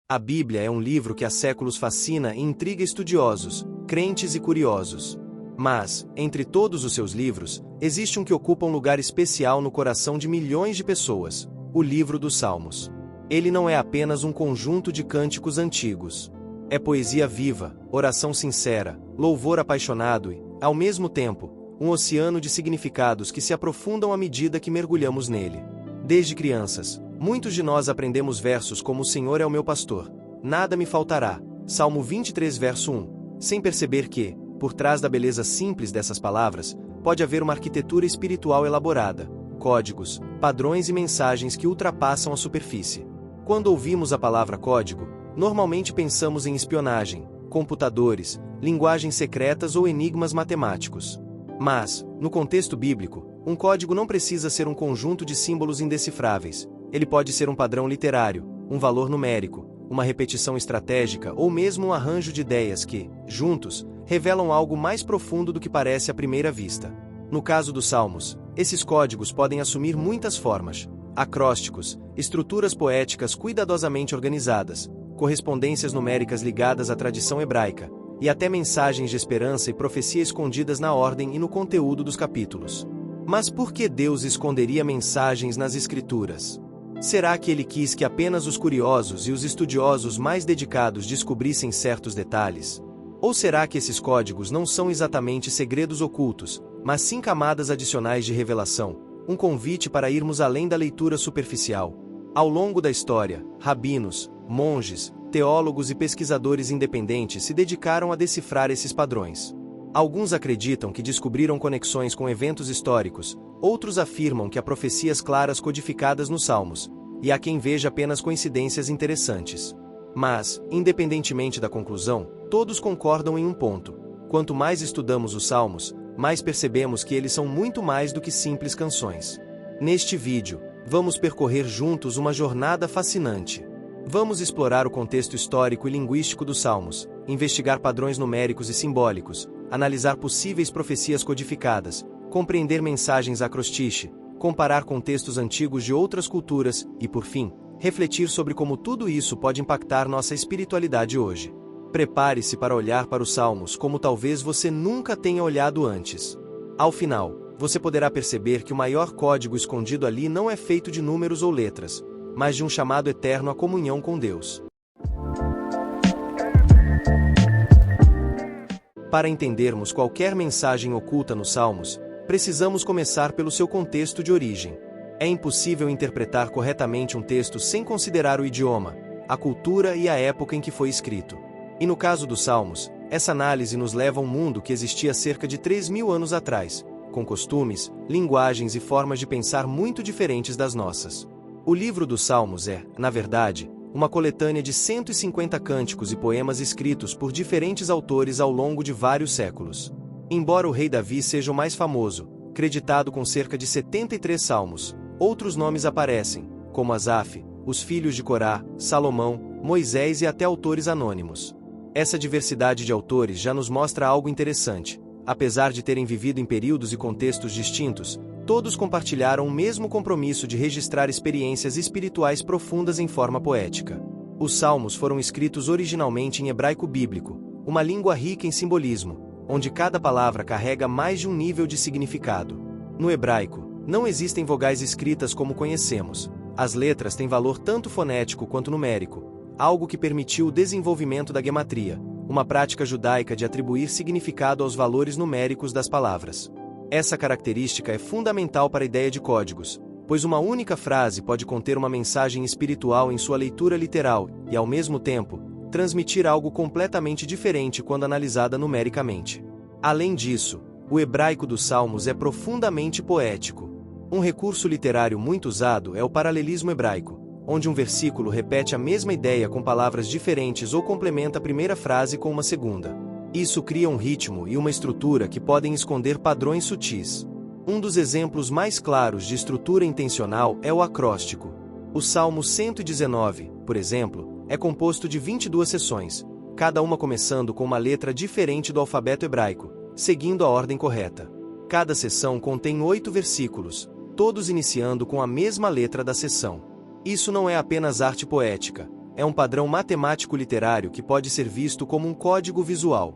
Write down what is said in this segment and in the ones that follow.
A Bíblia é um livro que há séculos fascina e intriga estudiosos, crentes e curiosos. Mas, entre todos os seus livros, existe um que ocupa um lugar especial no coração de milhões de pessoas: o livro dos Salmos. Ele não é apenas um conjunto de cânticos antigos. É poesia viva, oração sincera, louvor apaixonado e, ao mesmo tempo, um oceano de significados que se aprofundam à medida que mergulhamos nele. Desde crianças, muitos de nós aprendemos versos como "O Senhor é o meu pastor, nada me faltará", Salmo 23 verso 1, sem perceber que, por trás da beleza simples dessas palavras, pode haver uma arquitetura espiritual elaborada, códigos, padrões e mensagens que ultrapassam a superfície. Quando ouvimos a palavra código, normalmente pensamos em espionagem, computadores, linguagens secretas ou enigmas matemáticos. Mas, no contexto bíblico, um código não precisa ser um conjunto de símbolos indecifráveis. Ele pode ser um padrão literário, um valor numérico, uma repetição estratégica ou mesmo um arranjo de ideias que, juntos, revelam algo mais profundo do que parece à primeira vista. No caso dos Salmos, esses códigos podem assumir muitas formas: acrósticos, estruturas poéticas cuidadosamente organizadas, correspondências numéricas ligadas à tradição hebraica, e até mensagens de esperança e profecia escondidas na ordem e no conteúdo dos capítulos. Mas por que Deus esconderia mensagens nas Escrituras? Será que ele quis que apenas os curiosos e os estudiosos mais dedicados descobrissem certos detalhes? Ou será que esses códigos não são exatamente segredos ocultos, mas sim camadas adicionais de revelação, um convite para irmos além da leitura superficial? Ao longo da história, rabinos, monges, teólogos e pesquisadores independentes se dedicaram a decifrar esses padrões. Alguns acreditam que descobriram conexões com eventos históricos, outros afirmam que há profecias claras codificadas nos Salmos, e há quem veja apenas coincidências interessantes. Mas, independentemente da conclusão, todos concordam em um ponto: quanto mais estudamos os Salmos, mais percebemos que eles são muito mais do que simples canções. Neste vídeo, vamos percorrer juntos uma jornada fascinante. Vamos explorar o contexto histórico e linguístico dos Salmos, investigar padrões numéricos e simbólicos, analisar possíveis profecias codificadas, compreender mensagens acrostiche, comparar com textos antigos de outras culturas e, por fim, refletir sobre como tudo isso pode impactar nossa espiritualidade hoje. Prepare-se para olhar para os Salmos como talvez você nunca tenha olhado antes. Ao final, você poderá perceber que o maior código escondido ali não é feito de números ou letras, mas de um chamado eterno à comunhão com Deus. Para entendermos qualquer mensagem oculta nos Salmos, precisamos começar pelo seu contexto de origem. É impossível interpretar corretamente um texto sem considerar o idioma, a cultura e a época em que foi escrito. E no caso dos Salmos, essa análise nos leva a um mundo que existia cerca de 3.000 anos atrás, com costumes, linguagens e formas de pensar muito diferentes das nossas. O livro dos Salmos é, na verdade, uma coletânea de 150 cânticos e poemas escritos por diferentes autores ao longo de vários séculos. Embora o rei Davi seja o mais famoso, creditado com cerca de 73 salmos, outros nomes aparecem, como Asaf, os filhos de Corá, Salomão, Moisés e até autores anônimos. Essa diversidade de autores já nos mostra algo interessante. Apesar de terem vivido em períodos e contextos distintos, todos compartilharam o mesmo compromisso de registrar experiências espirituais profundas em forma poética. Os Salmos foram escritos originalmente em hebraico bíblico, uma língua rica em simbolismo, onde cada palavra carrega mais de um nível de significado. No hebraico, não existem vogais escritas como conhecemos. As letras têm valor tanto fonético quanto numérico, algo que permitiu o desenvolvimento da guematria, uma prática judaica de atribuir significado aos valores numéricos das palavras. Essa característica é fundamental para a ideia de códigos, pois uma única frase pode conter uma mensagem espiritual em sua leitura literal e, ao mesmo tempo, transmitir algo completamente diferente quando analisada numericamente. Além disso, o hebraico dos Salmos é profundamente poético. Um recurso literário muito usado é o paralelismo hebraico, onde um versículo repete a mesma ideia com palavras diferentes ou complementa a primeira frase com uma segunda. Isso cria um ritmo e uma estrutura que podem esconder padrões sutis. Um dos exemplos mais claros de estrutura intencional é o acróstico. O Salmo 119, por exemplo, é composto de 22 seções, cada uma começando com uma letra diferente do alfabeto hebraico, seguindo a ordem correta. Cada seção contém 8 versículos, todos iniciando com a mesma letra da seção. Isso não é apenas arte poética, é um padrão matemático literário que pode ser visto como um código visual.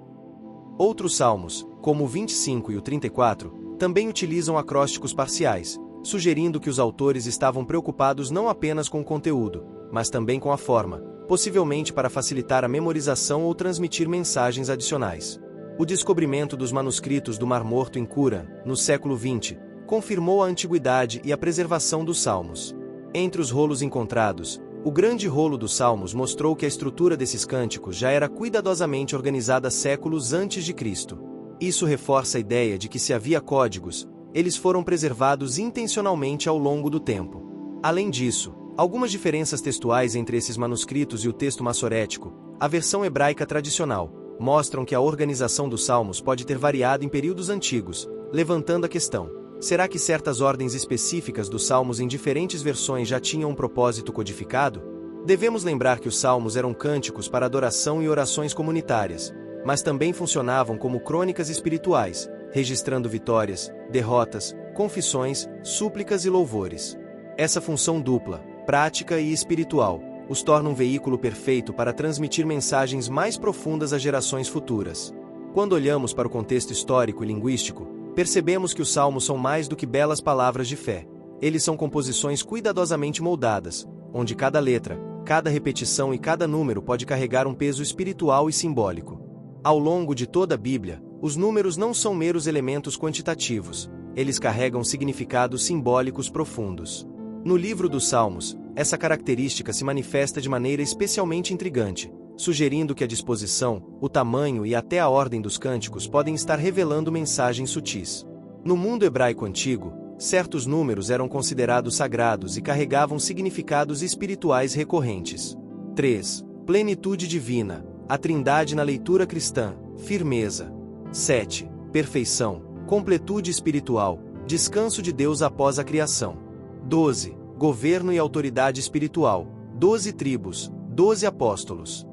Outros salmos, como o 25 e o 34, também utilizam acrósticos parciais, sugerindo que os autores estavam preocupados não apenas com o conteúdo, mas também com a forma, possivelmente para facilitar a memorização ou transmitir mensagens adicionais. O descobrimento dos manuscritos do Mar Morto em Qumran, no século XX, confirmou a antiguidade e a preservação dos salmos. Entre os rolos encontrados, o grande rolo dos salmos mostrou que a estrutura desses cânticos já era cuidadosamente organizada séculos antes de Cristo. Isso reforça a ideia de que se havia códigos, eles foram preservados intencionalmente ao longo do tempo. Além disso, algumas diferenças textuais entre esses manuscritos e o texto massorético, a versão hebraica tradicional, mostram que a organização dos salmos pode ter variado em períodos antigos, levantando a questão: será que certas ordens específicas dos salmos em diferentes versões já tinham um propósito codificado? Devemos lembrar que os salmos eram cânticos para adoração e orações comunitárias, mas também funcionavam como crônicas espirituais, registrando vitórias, derrotas, confissões, súplicas e louvores. Essa função dupla, prática e espiritual, os torna um veículo perfeito para transmitir mensagens mais profundas às gerações futuras. Quando olhamos para o contexto histórico e linguístico, percebemos que os salmos são mais do que belas palavras de fé. Eles são composições cuidadosamente moldadas, onde cada letra, cada repetição e cada número pode carregar um peso espiritual e simbólico. Ao longo de toda a Bíblia, os números não são meros elementos quantitativos, eles carregam significados simbólicos profundos. No livro dos Salmos, essa característica se manifesta de maneira especialmente intrigante, sugerindo que a disposição, o tamanho e até a ordem dos cânticos podem estar revelando mensagens sutis. No mundo hebraico antigo, certos números eram considerados sagrados e carregavam significados espirituais recorrentes. 3. Plenitude divina, a trindade na leitura cristã, firmeza. 7. Perfeição, completude espiritual, descanso de Deus após a criação. 12. Governo e autoridade espiritual, 12 tribos, 12 apóstolos.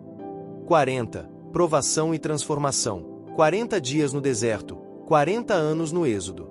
40. Provação e transformação, 40 dias no deserto, 40 anos no Êxodo.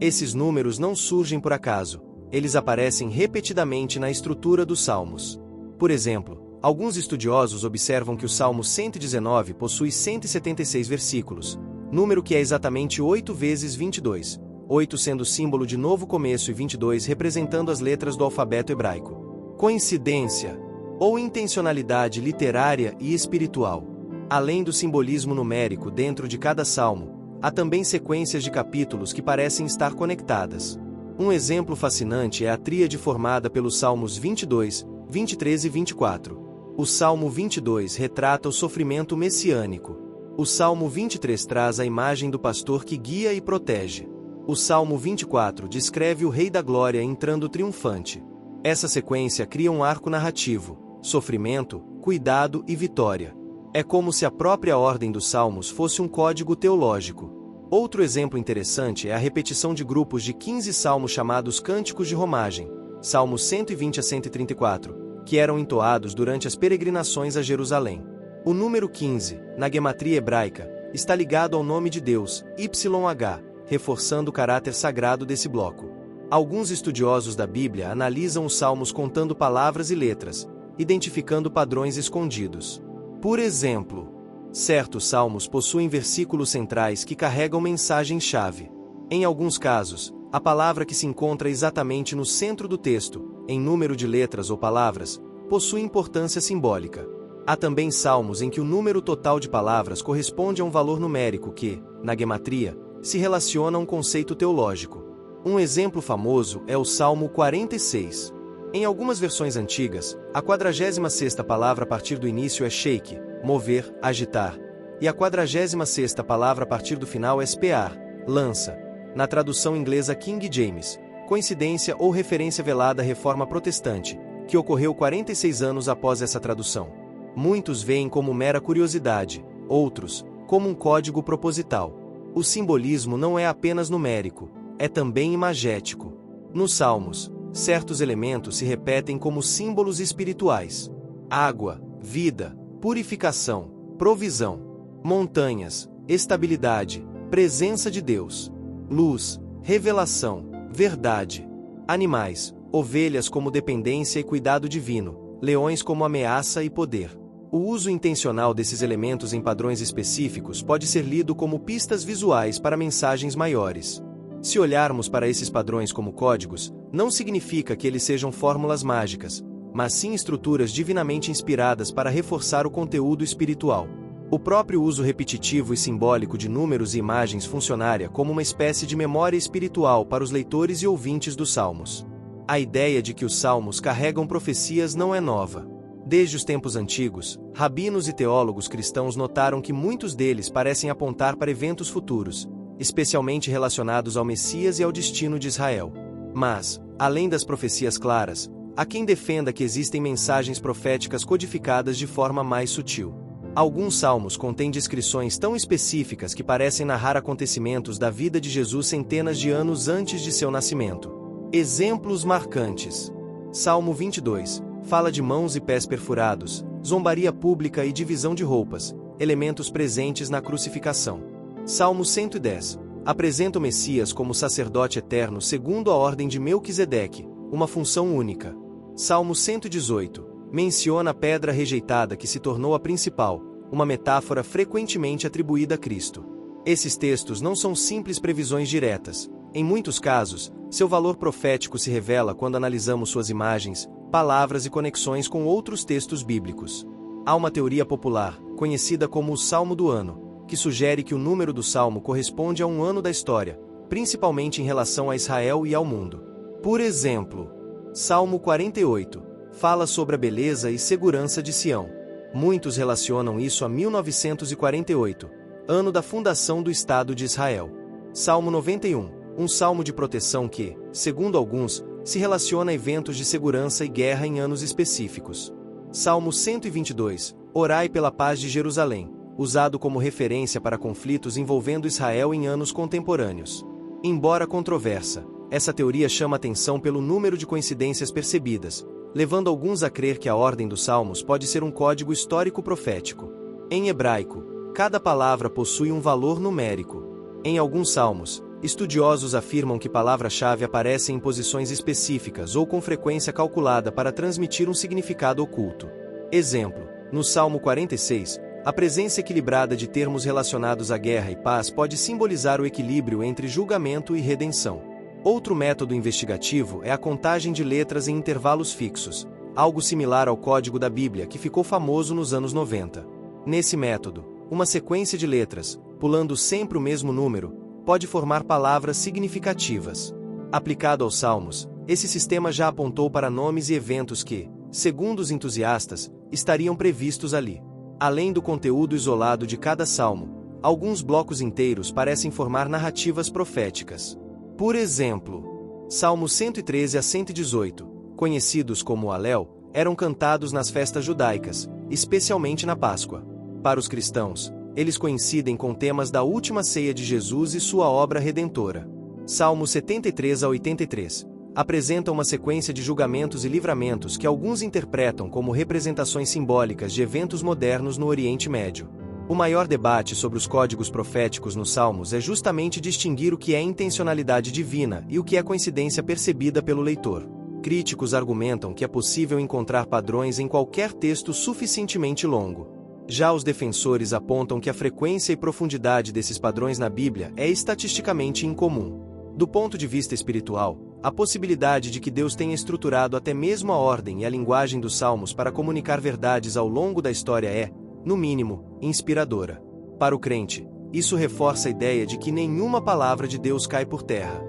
Esses números não surgem por acaso, eles aparecem repetidamente na estrutura dos Salmos. Por exemplo, alguns estudiosos observam que o Salmo 119 possui 176 versículos, número que é exatamente 8 vezes 22, 8 sendo símbolo de novo começo e 22 representando as letras do alfabeto hebraico. Coincidência ou intencionalidade literária e espiritual? Além do simbolismo numérico dentro de cada salmo, há também sequências de capítulos que parecem estar conectadas. Um exemplo fascinante é a tríade formada pelos Salmos 22, 23 e 24. O Salmo 22 retrata o sofrimento messiânico. O Salmo 23 traz a imagem do pastor que guia e protege. O Salmo 24 descreve o Rei da Glória entrando triunfante. Essa sequência cria um arco narrativo: sofrimento, cuidado e vitória. É como se a própria ordem dos Salmos fosse um código teológico. Outro exemplo interessante é a repetição de grupos de 15 salmos chamados Cânticos de Romagem, Salmos 120 a 134, que eram entoados durante as peregrinações a Jerusalém. O número 15, na gematria hebraica, está ligado ao nome de Deus, YH, reforçando o caráter sagrado desse bloco. Alguns estudiosos da Bíblia analisam os salmos contando palavras e letras, identificando padrões escondidos. Por exemplo, certos salmos possuem versículos centrais que carregam mensagem-chave. Em alguns casos, a palavra que se encontra exatamente no centro do texto, em número de letras ou palavras, possui importância simbólica. Há também salmos em que o número total de palavras corresponde a um valor numérico que, na gematria, se relaciona a um conceito teológico. Um exemplo famoso é o Salmo 46. Em algumas versões antigas, a 46ª palavra a partir do início é shake, mover, agitar, e a 46ª palavra a partir do final é spear, lança. Na tradução inglesa King James, coincidência ou referência velada à Reforma Protestante, que ocorreu 46 anos após essa tradução. Muitos veem como mera curiosidade, outros, como um código proposital. O simbolismo não é apenas numérico, é também imagético. Nos Salmos, certos elementos se repetem como símbolos espirituais: água, vida, purificação, provisão, montanhas, estabilidade, presença de Deus, luz, revelação, verdade, animais, ovelhas como dependência e cuidado divino, leões como ameaça e poder. O uso intencional desses elementos em padrões específicos pode ser lido como pistas visuais para mensagens maiores. Se olharmos para esses padrões como códigos, não significa que eles sejam fórmulas mágicas, mas sim estruturas divinamente inspiradas para reforçar o conteúdo espiritual. O próprio uso repetitivo e simbólico de números e imagens funcionaria como uma espécie de memória espiritual para os leitores e ouvintes dos Salmos. A ideia de que os Salmos carregam profecias não é nova. Desde os tempos antigos, rabinos e teólogos cristãos notaram que muitos deles parecem apontar para eventos futuros, especialmente relacionados ao Messias e ao destino de Israel. Mas, além das profecias claras, há quem defenda que existem mensagens proféticas codificadas de forma mais sutil. Alguns salmos contêm descrições tão específicas que parecem narrar acontecimentos da vida de Jesus centenas de anos antes de seu nascimento. Exemplos marcantes. Salmo 22. Fala de mãos e pés perfurados, zombaria pública e divisão de roupas, elementos presentes na crucificação. Salmo 110. Apresenta o Messias como sacerdote eterno segundo a ordem de Melquisedeque, uma função única. Salmo 118. Menciona a pedra rejeitada que se tornou a principal, uma metáfora frequentemente atribuída a Cristo. Esses textos não são simples previsões diretas. Em muitos casos, seu valor profético se revela quando analisamos suas imagens, palavras e conexões com outros textos bíblicos. Há uma teoria popular, conhecida como o Salmo do Ano, que sugere que o número do Salmo corresponde a um ano da história, principalmente em relação a Israel e ao mundo. Por exemplo, Salmo 48 fala sobre a beleza e segurança de Sião. Muitos relacionam isso a 1948, ano da fundação do Estado de Israel. Salmo 91, um salmo de proteção que, segundo alguns, se relaciona a eventos de segurança e guerra em anos específicos. Salmo 122, orai pela paz de Jerusalém, usado como referência para conflitos envolvendo Israel em anos contemporâneos. Embora controversa, essa teoria chama atenção pelo número de coincidências percebidas, levando alguns a crer que a ordem dos salmos pode ser um código histórico profético. Em hebraico, cada palavra possui um valor numérico. Em alguns salmos, estudiosos afirmam que palavras-chave aparecem em posições específicas ou com frequência calculada para transmitir um significado oculto. Exemplo, no Salmo 46, a presença equilibrada de termos relacionados à guerra e paz pode simbolizar o equilíbrio entre julgamento e redenção. Outro método investigativo é a contagem de letras em intervalos fixos, algo similar ao código da Bíblia que ficou famoso nos anos 90. Nesse método, uma sequência de letras, pulando sempre o mesmo número, pode formar palavras significativas. Aplicado aos salmos, esse sistema já apontou para nomes e eventos que, segundo os entusiastas, estariam previstos ali. Além do conteúdo isolado de cada salmo, alguns blocos inteiros parecem formar narrativas proféticas. Por exemplo, Salmos 113 a 118, conhecidos como Alel, eram cantados nas festas judaicas, especialmente na Páscoa. Para os cristãos, eles coincidem com temas da última ceia de Jesus e sua obra redentora. Salmos 73 a 83 apresentam uma sequência de julgamentos e livramentos que alguns interpretam como representações simbólicas de eventos modernos no Oriente Médio. O maior debate sobre os códigos proféticos nos Salmos é justamente distinguir o que é intencionalidade divina e o que é coincidência percebida pelo leitor. Críticos argumentam que é possível encontrar padrões em qualquer texto suficientemente longo. Já os defensores apontam que a frequência e profundidade desses padrões na Bíblia é estatisticamente incomum. Do ponto de vista espiritual, a possibilidade de que Deus tenha estruturado até mesmo a ordem e a linguagem dos Salmos para comunicar verdades ao longo da história é, no mínimo, inspiradora. Para o crente, isso reforça a ideia de que nenhuma palavra de Deus cai por terra.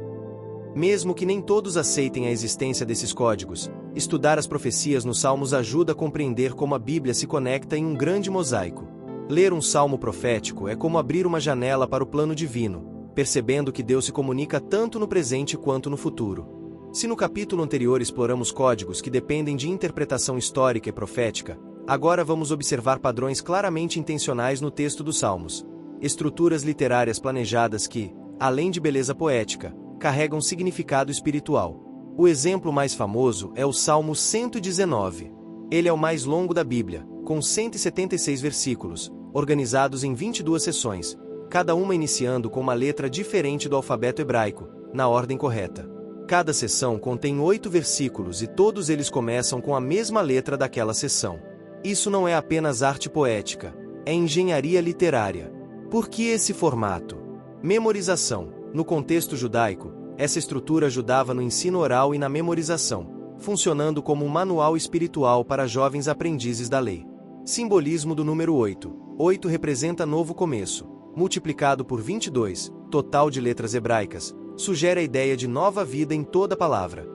Mesmo que nem todos aceitem a existência desses códigos, estudar as profecias nos Salmos ajuda a compreender como a Bíblia se conecta em um grande mosaico. Ler um salmo profético é como abrir uma janela para o plano divino, percebendo que Deus se comunica tanto no presente quanto no futuro. Se no capítulo anterior exploramos códigos que dependem de interpretação histórica e profética, agora vamos observar padrões claramente intencionais no texto dos Salmos. Estruturas literárias planejadas que, além de beleza poética, carregam significado espiritual. O exemplo mais famoso é o Salmo 119. Ele é o mais longo da Bíblia, com 176 versículos, organizados em 22 seções, cada uma iniciando com uma letra diferente do alfabeto hebraico, na ordem correta. Cada seção contém 8 versículos e todos eles começam com a mesma letra daquela seção. Isso não é apenas arte poética, é engenharia literária. Por que esse formato? Memorização. No contexto judaico, essa estrutura ajudava no ensino oral e na memorização, funcionando como um manual espiritual para jovens aprendizes da lei. Simbolismo do número 8. 8 representa novo começo, multiplicado por 22, total de letras hebraicas, sugere a ideia de nova vida em toda palavra.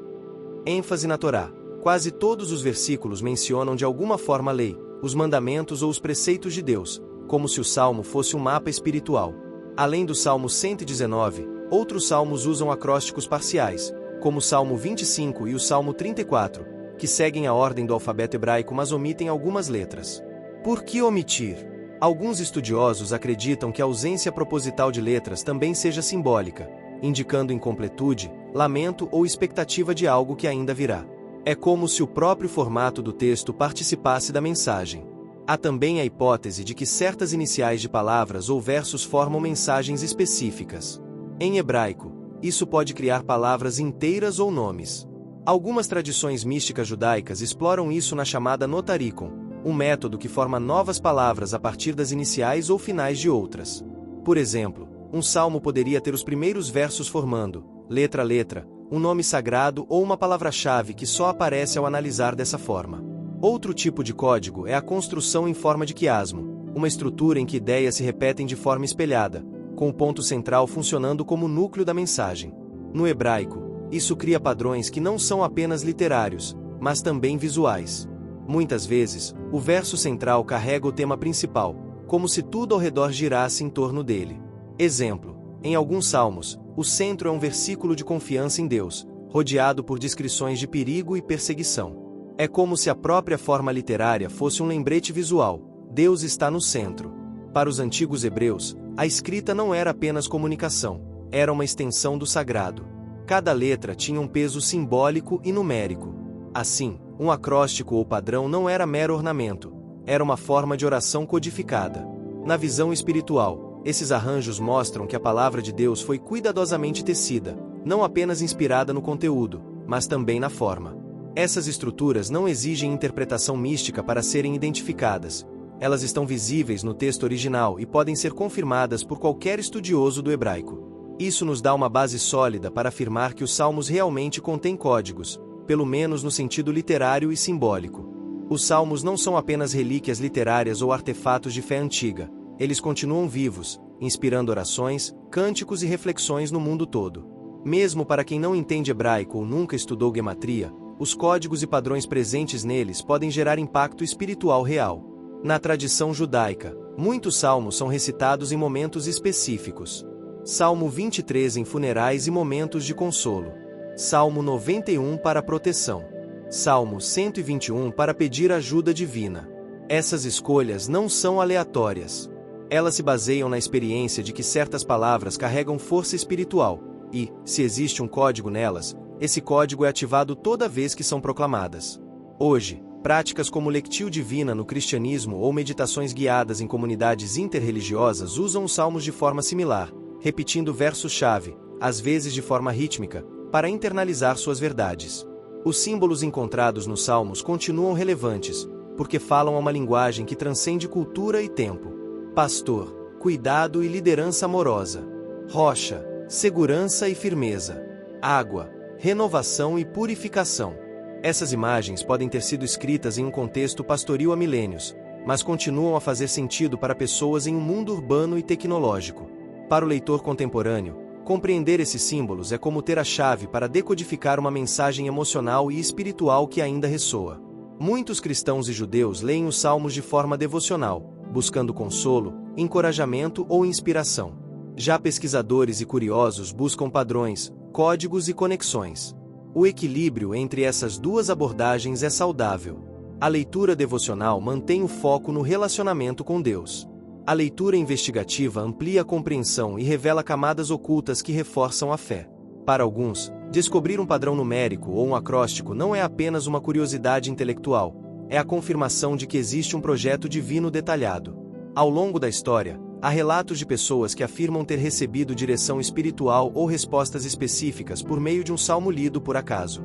ênfase na Torá. Quase todos os versículos mencionam de alguma forma a lei, os mandamentos ou os preceitos de Deus, como se o salmo fosse um mapa espiritual. Além do Salmo 119, outros salmos usam acrósticos parciais, como o Salmo 25 e o Salmo 34, que seguem a ordem do alfabeto hebraico mas omitem algumas letras. Por que omitir? Alguns estudiosos acreditam que a ausência proposital de letras também seja simbólica, indicando incompletude, lamento ou expectativa de algo que ainda virá. É como se o próprio formato do texto participasse da mensagem. Há também a hipótese de que certas iniciais de palavras ou versos formam mensagens específicas. Em hebraico, isso pode criar palavras inteiras ou nomes. Algumas tradições místicas judaicas exploram isso na chamada notarikon, um método que forma novas palavras a partir das iniciais ou finais de outras. Por exemplo, um salmo poderia ter os primeiros versos formando, letra a letra, um nome sagrado ou uma palavra-chave que só aparece ao analisar dessa forma. Outro tipo de código é a construção em forma de quiasmo, uma estrutura em que ideias se repetem de forma espelhada, com o ponto central funcionando como núcleo da mensagem. No hebraico, isso cria padrões que não são apenas literários, mas também visuais. Muitas vezes, o verso central carrega o tema principal, como se tudo ao redor girasse em torno dele. Exemplo: em alguns salmos, o centro é um versículo de confiança em Deus, rodeado por descrições de perigo e perseguição. É como se a própria forma literária fosse um lembrete visual: Deus está no centro. Para os antigos hebreus, a escrita não era apenas comunicação, era uma extensão do sagrado. Cada letra tinha um peso simbólico e numérico. Assim, um acróstico ou padrão não era mero ornamento, era uma forma de oração codificada. Na visão espiritual, esses arranjos mostram que a palavra de Deus foi cuidadosamente tecida, não apenas inspirada no conteúdo, mas também na forma. Essas estruturas não exigem interpretação mística para serem identificadas. Elas estão visíveis no texto original e podem ser confirmadas por qualquer estudioso do hebraico. Isso nos dá uma base sólida para afirmar que os salmos realmente contêm códigos, pelo menos no sentido literário e simbólico. Os salmos não são apenas relíquias literárias ou artefatos de fé antiga, eles continuam vivos, inspirando orações, cânticos e reflexões no mundo todo. Mesmo para quem não entende hebraico ou nunca estudou gematria, os códigos e padrões presentes neles podem gerar impacto espiritual real. Na tradição judaica, muitos salmos são recitados em momentos específicos. Salmo 23 em funerais e momentos de consolo. Salmo 91 para proteção. Salmo 121 para pedir ajuda divina. Essas escolhas não são aleatórias. Elas se baseiam na experiência de que certas palavras carregam força espiritual, e, se existe um código nelas, esse código é ativado toda vez que são proclamadas. Hoje, práticas como lectio divina no cristianismo ou meditações guiadas em comunidades interreligiosas usam os salmos de forma similar, repetindo versos-chave, às vezes de forma rítmica, para internalizar suas verdades. Os símbolos encontrados nos salmos continuam relevantes, porque falam a uma linguagem que transcende cultura e tempo. Pastor, cuidado e liderança amorosa. Rocha, segurança e firmeza. Água, renovação e purificação. Essas imagens podem ter sido escritas em um contexto pastoril há milênios, mas continuam a fazer sentido para pessoas em um mundo urbano e tecnológico. Para o leitor contemporâneo, compreender esses símbolos é como ter a chave para decodificar uma mensagem emocional e espiritual que ainda ressoa. Muitos cristãos e judeus leem os salmos de forma devocional, buscando consolo, encorajamento ou inspiração. Já pesquisadores e curiosos buscam padrões, códigos e conexões. O equilíbrio entre essas duas abordagens é saudável. A leitura devocional mantém o foco no relacionamento com Deus. A leitura investigativa amplia a compreensão e revela camadas ocultas que reforçam a fé. Para alguns, descobrir um padrão numérico ou um acróstico não é apenas uma curiosidade intelectual, é a confirmação de que existe um projeto divino detalhado. Ao longo da história, Há relatos de pessoas que afirmam ter recebido direção espiritual ou respostas específicas por meio de um salmo lido por acaso.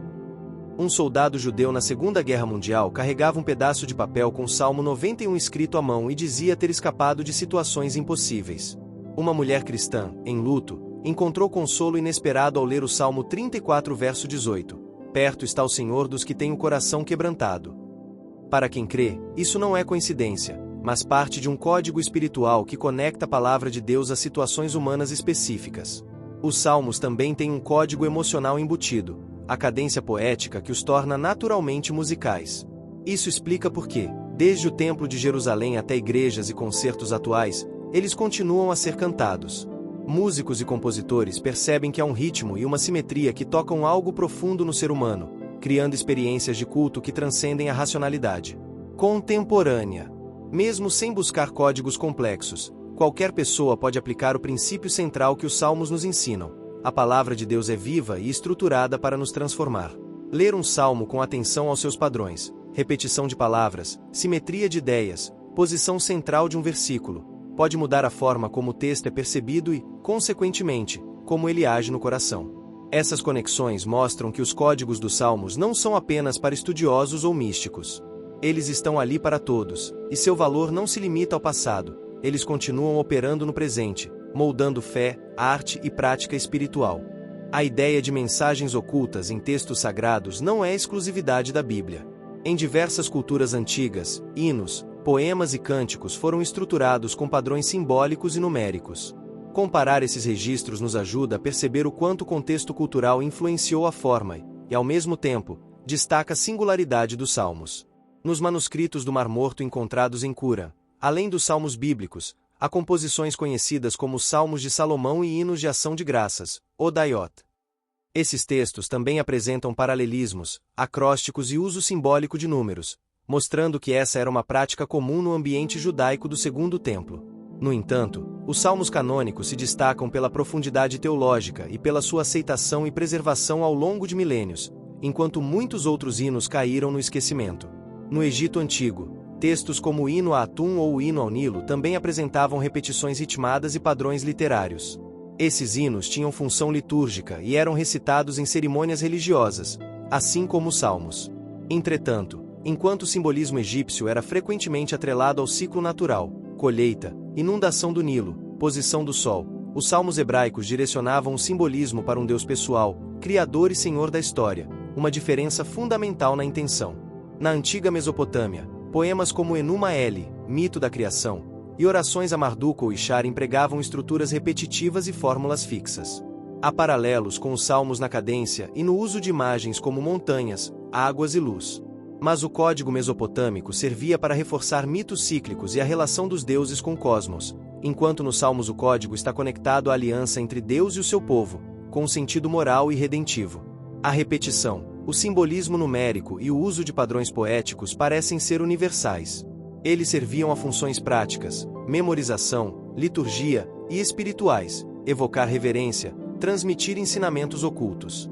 Um soldado judeu na Segunda Guerra Mundial carregava um pedaço de papel com o Salmo 91 escrito à mão e dizia ter escapado de situações impossíveis. Uma mulher cristã, em luto, encontrou consolo inesperado ao ler o Salmo 34 verso 18. Perto está o Senhor dos que têm o coração quebrantado. Para quem crê, isso não é coincidência, mas parte de um código espiritual que conecta a palavra de Deus a situações humanas específicas. Os salmos também têm um código emocional embutido, a cadência poética que os torna naturalmente musicais. Isso explica por que, desde o Templo de Jerusalém até igrejas e concertos atuais, eles continuam a ser cantados. Músicos e compositores percebem que há um ritmo e uma simetria que tocam algo profundo no ser humano, criando experiências de culto que transcendem a racionalidade contemporânea. Mesmo sem buscar códigos complexos, qualquer pessoa pode aplicar o princípio central que os salmos nos ensinam. A palavra de Deus é viva e estruturada para nos transformar. Ler um salmo com atenção aos seus padrões, repetição de palavras, simetria de ideias, posição central de um versículo, pode mudar a forma como o texto é percebido e, consequentemente, como ele age no coração. Essas conexões mostram que os códigos dos salmos não são apenas para estudiosos ou místicos. Eles estão ali para todos, e seu valor não se limita ao passado, eles continuam operando no presente, moldando fé, arte e prática espiritual. A ideia de mensagens ocultas em textos sagrados não é exclusividade da Bíblia. Em diversas culturas antigas, hinos, poemas e cânticos foram estruturados com padrões simbólicos e numéricos. Comparar esses registros nos ajuda a perceber o quanto o contexto cultural influenciou a forma e, ao mesmo tempo, destaca a singularidade dos salmos. Nos manuscritos do Mar Morto encontrados em Qumran, além dos salmos bíblicos, há composições conhecidas como Salmos de Salomão e hinos de ação de graças, Odaiot. Esses textos também apresentam paralelismos, acrósticos e uso simbólico de números, mostrando que essa era uma prática comum no ambiente judaico do Segundo Templo. No entanto, os salmos canônicos se destacam pela profundidade teológica e pela sua aceitação e preservação ao longo de milênios, enquanto muitos outros hinos caíram no esquecimento. No Egito Antigo, textos como o hino a Atum ou o hino ao Nilo também apresentavam repetições ritmadas e padrões literários. Esses hinos tinham função litúrgica e eram recitados em cerimônias religiosas, assim como os salmos. Entretanto, enquanto o simbolismo egípcio era frequentemente atrelado ao ciclo natural, colheita, inundação do Nilo, posição do sol, os salmos hebraicos direcionavam o simbolismo para um Deus pessoal, Criador e Senhor da história, uma diferença fundamental na intenção. Na antiga Mesopotâmia, poemas como Enuma Eli, mito da criação, e orações a Marduk ou Ishtar empregavam estruturas repetitivas e fórmulas fixas. Há paralelos com os salmos na cadência e no uso de imagens como montanhas, águas e luz. Mas o código mesopotâmico servia para reforçar mitos cíclicos e a relação dos deuses com o cosmos, enquanto nos salmos o código está conectado à aliança entre Deus e o seu povo, com um sentido moral e redentivo. A repetição, o simbolismo numérico e o uso de padrões poéticos parecem ser universais. Eles serviam a funções práticas, memorização, liturgia e espirituais, evocar reverência, transmitir ensinamentos ocultos.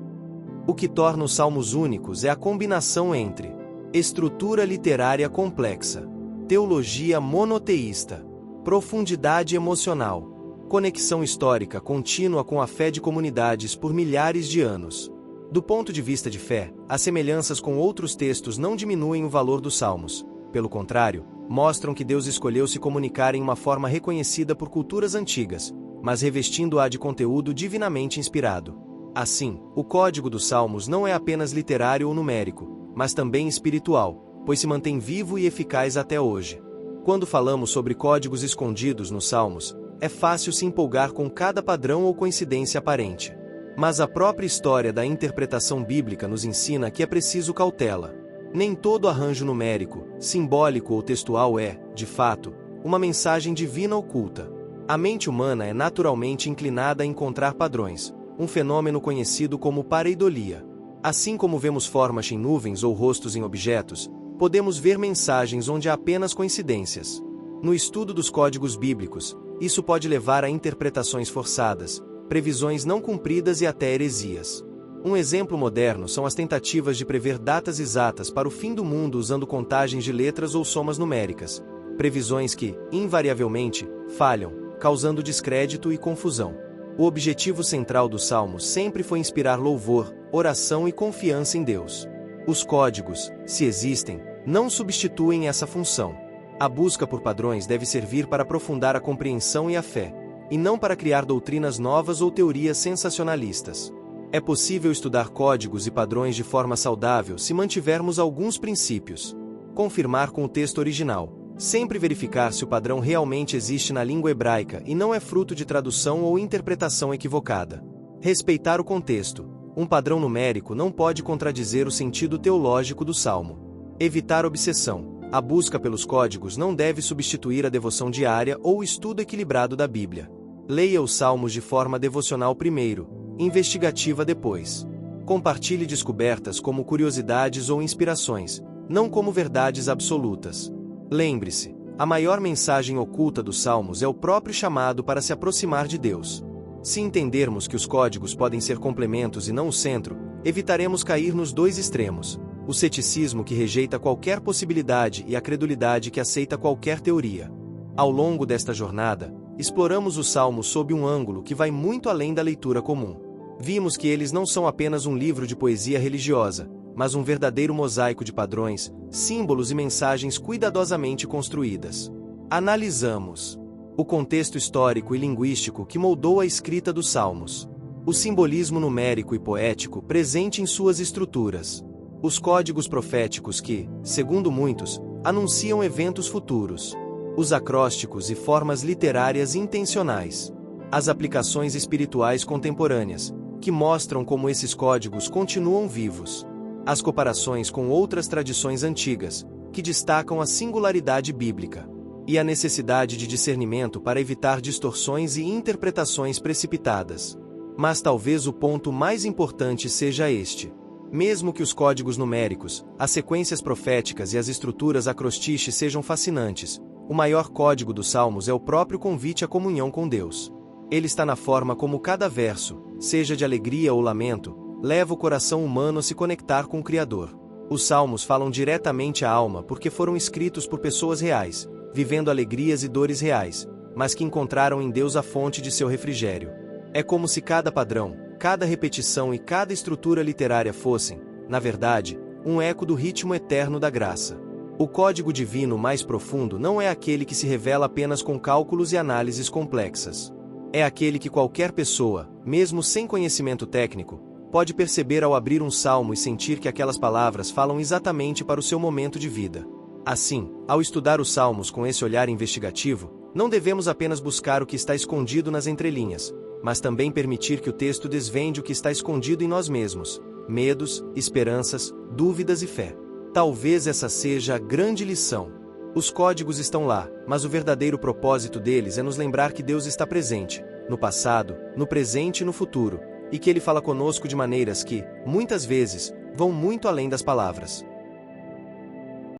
O que torna os salmos únicos é a combinação entre estrutura literária complexa, teologia monoteísta, profundidade emocional, conexão histórica contínua com a fé de comunidades por milhares de anos. Do ponto de vista de fé, as semelhanças com outros textos não diminuem o valor dos salmos. Pelo contrário, mostram que Deus escolheu se comunicar em uma forma reconhecida por culturas antigas, mas revestindo-a de conteúdo divinamente inspirado. Assim, o código dos salmos não é apenas literário ou numérico, mas também espiritual, pois se mantém vivo e eficaz até hoje. Quando falamos sobre códigos escondidos nos salmos, é fácil se empolgar com cada padrão ou coincidência aparente. Mas a própria história da interpretação bíblica nos ensina que é preciso cautela. Nem todo arranjo numérico, simbólico ou textual é, de fato, uma mensagem divina oculta. A mente humana é naturalmente inclinada a encontrar padrões, um fenômeno conhecido como pareidolia. Assim como vemos formas em nuvens ou rostos em objetos, podemos ver mensagens onde há apenas coincidências. No estudo dos códigos bíblicos, isso pode levar a interpretações forçadas, previsões não cumpridas e até heresias. Um exemplo moderno são as tentativas de prever datas exatas para o fim do mundo usando contagens de letras ou somas numéricas, previsões que, invariavelmente, falham, causando descrédito e confusão. O objetivo central dos Salmos sempre foi inspirar louvor, oração e confiança em Deus. Os códigos, se existem, não substituem essa função. A busca por padrões deve servir para aprofundar a compreensão e a fé, e não para criar doutrinas novas ou teorias sensacionalistas. É possível estudar códigos e padrões de forma saudável se mantivermos alguns princípios. Confirmar com o texto original. Sempre verificar se o padrão realmente existe na língua hebraica e não é fruto de tradução ou interpretação equivocada. Respeitar o contexto. Um padrão numérico não pode contradizer o sentido teológico do salmo. Evitar obsessão. A busca pelos códigos não deve substituir a devoção diária ou o estudo equilibrado da Bíblia. Leia os salmos de forma devocional primeiro, investigativa depois. Compartilhe descobertas como curiosidades ou inspirações, não como verdades absolutas. Lembre-se, a maior mensagem oculta dos Salmos é o próprio chamado para se aproximar de Deus. Se entendermos que os códigos podem ser complementos e não o centro, evitaremos cair nos dois extremos: o ceticismo que rejeita qualquer possibilidade e a credulidade que aceita qualquer teoria. Ao longo desta jornada, exploramos os Salmos sob um ângulo que vai muito além da leitura comum. Vimos que eles não são apenas um livro de poesia religiosa, mas um verdadeiro mosaico de padrões, símbolos e mensagens cuidadosamente construídas. Analisamos o contexto histórico e linguístico que moldou a escrita dos Salmos, o simbolismo numérico e poético presente em suas estruturas, os códigos proféticos que, segundo muitos, anunciam eventos futuros, os acrósticos e formas literárias intencionais, as aplicações espirituais contemporâneas, que mostram como esses códigos continuam vivos, as comparações com outras tradições antigas, que destacam a singularidade bíblica, e a necessidade de discernimento para evitar distorções e interpretações precipitadas. Mas talvez o ponto mais importante seja este. Mesmo que os códigos numéricos, as sequências proféticas e as estruturas acrostiches sejam fascinantes, o maior código dos Salmos é o próprio convite à comunhão com Deus. Ele está na forma como cada verso, seja de alegria ou lamento, leva o coração humano a se conectar com o Criador. Os Salmos falam diretamente à alma porque foram escritos por pessoas reais, vivendo alegrias e dores reais, mas que encontraram em Deus a fonte de seu refrigério. É como se cada padrão, cada repetição e cada estrutura literária fossem, na verdade, um eco do ritmo eterno da graça. O código divino mais profundo não é aquele que se revela apenas com cálculos e análises complexas. É aquele que qualquer pessoa, mesmo sem conhecimento técnico, pode perceber ao abrir um salmo e sentir que aquelas palavras falam exatamente para o seu momento de vida. Assim, ao estudar os salmos com esse olhar investigativo, não devemos apenas buscar o que está escondido nas entrelinhas, mas também permitir que o texto desvende o que está escondido em nós mesmos: medos, esperanças, dúvidas e fé. Talvez essa seja a grande lição. Os códigos estão lá, mas o verdadeiro propósito deles é nos lembrar que Deus está presente, no passado, no presente e no futuro, e que Ele fala conosco de maneiras que, muitas vezes, vão muito além das palavras.